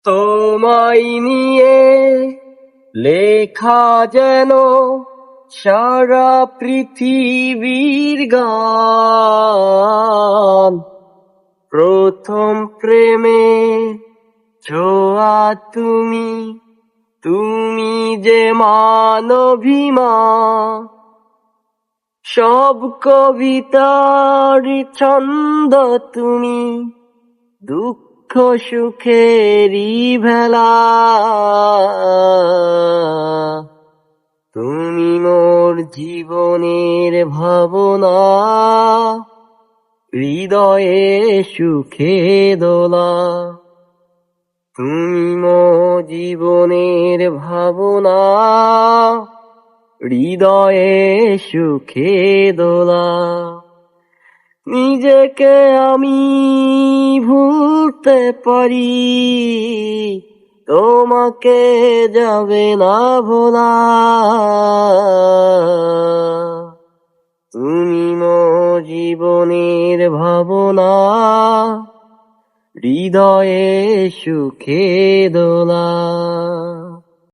তোমায় নিয়ে লেখা যেন সারা পৃথিবীর গান। প্রথম প্রেমে ছোঁয়া তুমি, তুমি যে মানবিমান। সব কবিতার ছন্দ তুমি, দুঃখ সুখেরই ভেলা। তুমি মোর জীবনের ভাবনা, হৃদয়ে সুখে দোলা। তুমি মোর জীবনের ভাবনা, হৃদয়ে সুখে দোলা। নিজেকে আমি ভুলতে পারি, তোমাকে যাবে না ভোলা। তুমি মোর জীবনের ভাবনা, হৃদয়ে সুখে দোলা।